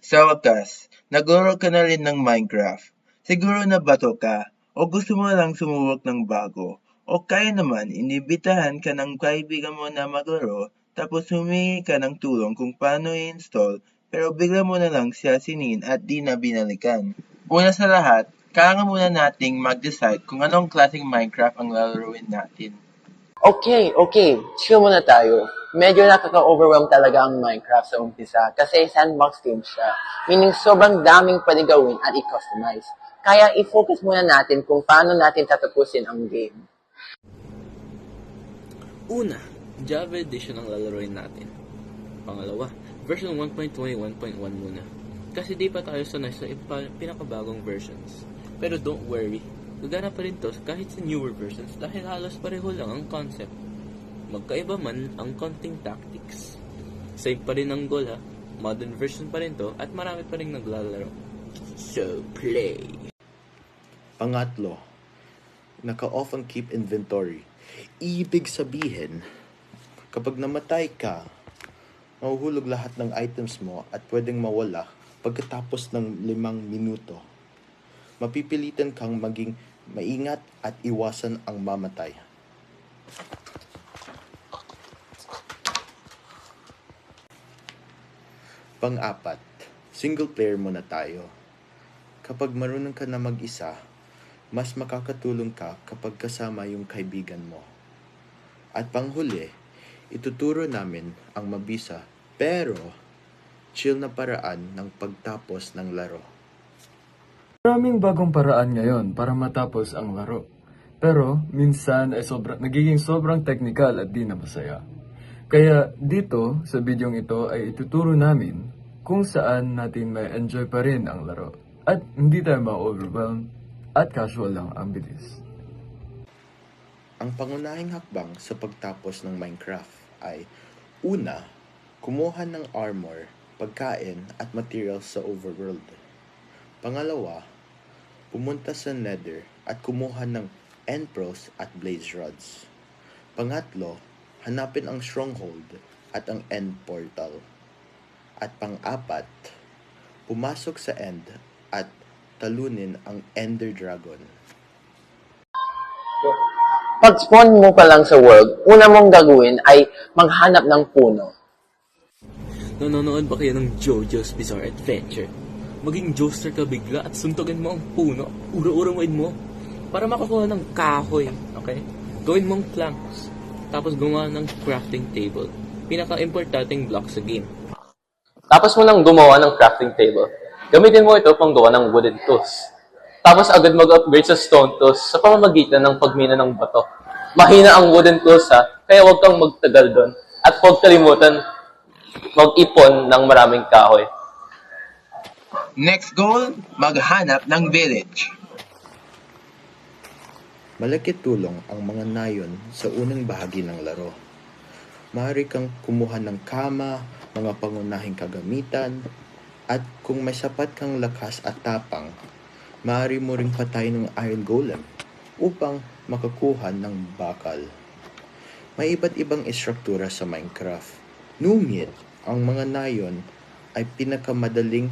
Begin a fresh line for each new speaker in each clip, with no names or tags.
Sa wakas, naglaro ka na rin ng Minecraft. Siguro nabato ka, o gusto mo lang sumubok ng bago, o kaya naman inibitahan ka ng kaibigan mo na maglaro tapos humingi ka ng tulong kung paano i-install pero bigla mo na lang siya sinin at di na binalikan. Una sa lahat, kailangan muna nating mag-decide kung anong klaseng Minecraft ang lalaruin natin.
Okay. Chill muna tayo. Medyo nakaka-overwhelm talaga ang Minecraft sa umpisa kasi sandbox game siya. Meaning sobrang daming pwede gawin at i-customize. Kaya i-focus muna natin kung paano natin tatapusin ang game.
Una, Java Edition ang lalaroin natin. Pangalawa, version 1.21.1 muna. Kasi di pa tayo sanay sa pinakabagong versions. Pero don't worry, gagana pa rin to kahit sa newer versions dahil halos pareho lang ang concept. Magkaiba man ang konting tactics. Same pa rin ang goal ha, modern version pa rin to at marami pa rin naglalaro. So, play!
Pangatlo, naka-off ang keep inventory. Ibig sabihin, kapag namatay ka, mahuhulog lahat ng items mo at pwedeng mawala pagkatapos ng 5 minuto. Mapipilitan kang maging maingat at iwasan ang mamatay. Pang-apat, single player muna tayo. Kapag marunong ka na mag-isa, mas makakatulong ka kapag kasama yung kaibigan mo. At panghuli, ituturo namin ang mabisa pero chill na paraan ng pagtapos ng laro.
Maraming bagong paraan ngayon para matapos ang laro. Pero minsan ay nagiging sobrang technical at di na masaya. Kaya dito sa bidyong ito ay ituturo namin kung saan natin may enjoy pa rin ang laro. At hindi tayo ma-overwhelm at casual lang ang bilis.
Ang pangunahing hakbang sa pagtapos ng Minecraft ay una, kumuha ng armor, pagkain at materials sa overworld. Pangalawa, pumunta sa Nether at kumuha ng End Pearls at Blaze Rods. Pangatlo, hanapin ang Stronghold at ang End Portal. At pang-apat, pumasok sa End at talunin ang Ender Dragon.
Pag-spawn mo pa lang sa world, una mong gagawin ay maghanap ng puno.
Nanonood ba kayo ng JoJo's Bizarre Adventure? Maging Joestar ka bigla at suntugin mo ang puno, ura-uramuin mo, para makakuha ng kahoy, okay? Gawin mong planks, tapos gumawa ng crafting table. Pinaka-importanting block sa game.
Tapos mo nang gumawa ng crafting table, gamitin mo ito pang gawa ng wooden tools. Tapos agad mag-upgrade sa stone tools sa pamamagitan ng pagmina ng bato. Mahina ang wooden tools ha, kaya huwag kang magtagal doon. At huwag kalimutan mag-ipon ng maraming kahoy.
Next goal, maghanap ng village.
Malaki tulong ang mga nayon sa unang bahagi ng laro. Maaari kang kumuha ng kama, mga pangunahing kagamitan, at kung may sapat kang lakas at tapang, maaari mo ring patayin ng Iron Golem upang makakuha ng bakal. May iba't ibang istruktura sa Minecraft. Ngunit, ang mga nayon ay pinakamadaling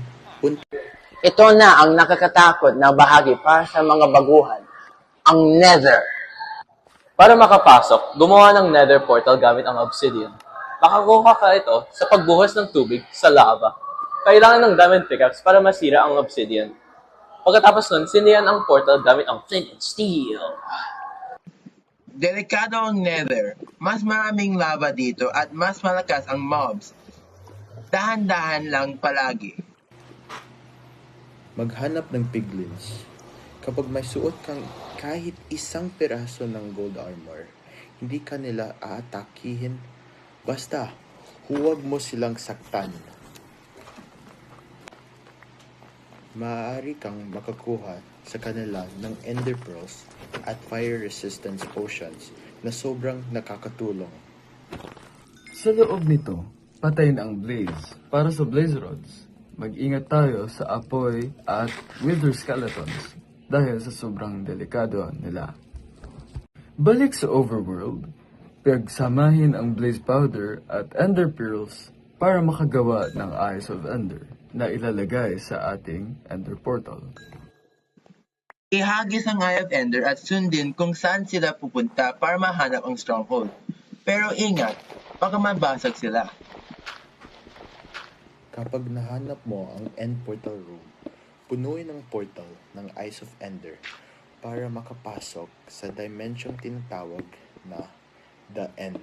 Ito na ang nakakatakot na bahagi para sa mga baguhan, ang Nether. Para makapasok, gumawa ng Nether portal gamit ang obsidian. Makakuha ka ito sa pagbuhos ng tubig sa lava. Kailangan ng diamond pickaxe para masira ang obsidian. Pagkatapos nun, sinihan ang portal gamit ang flint and steel.
Delikado ang Nether. Mas maraming lava dito at mas malakas ang mobs. Dahan-dahan lang palagi.
maghanap ng piglins. Kapag may suot kang kahit isang piraso ng gold armor, hindi ka nila aatakihin. Basta, huwag mo silang saktan. Maaari kang makakuha sa kanila ng Ender Pearls at Fire Resistance Potions na sobrang nakakatulong.
Sa loob nito, patayin ang blaze. Para sa blaze rods, mag-ingat tayo sa apoy at wither skeletons dahil sa sobrang delikado nila. Balik sa overworld, pagsamahin ang blaze powder at ender pearls para makagawa ng Eyes of Ender. na ilalagay sa ating Ender Portal.
Ihagis ang Eye of Ender at sundin kung saan sila pupunta para mahanap ang stronghold. Pero ingat, baka mabasag sila.
Kapag nahanap mo ang End Portal Room, punuin ang portal ng Eyes of Ender para makapasok sa dimension tinatawag na The End.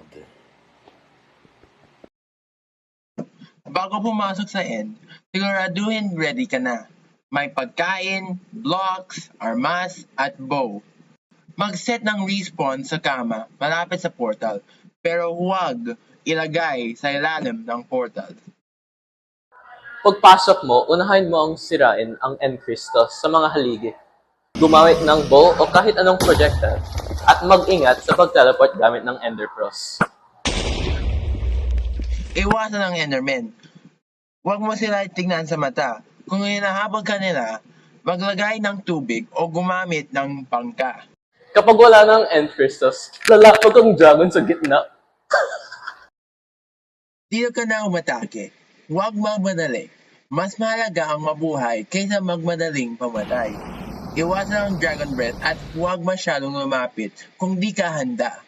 Bago pumasok sa end, siguraduhin ready ka na. May pagkain, blocks, armas, at bow. Mag-set ng respawn sa kama malapit sa portal, pero huwag ilagay sa ilalim ng portal.
Pagpasok mo, unahin mo ang sirain ang End Crystals sa mga haligi. Gumamit ng bow o kahit anong projectile at mag-ingat sa pag-teleport gamit ng Ender Cross.
Iwasan ang Enderman. Huwag mo sila tignan sa mata. Kung hinahabag ka nila, maglagay ng tubig o gumamit ng bangka.
Kapag wala ng End Crystals, lalapag ang dragon sa gitna.
Dito ka na umatake. Huwag magmadali. Mas mahalaga ang mabuhay kaysa magmadaling pamatay. Iwasan ang Dragon Breath at huwag masyadong lumapit kung di ka handa.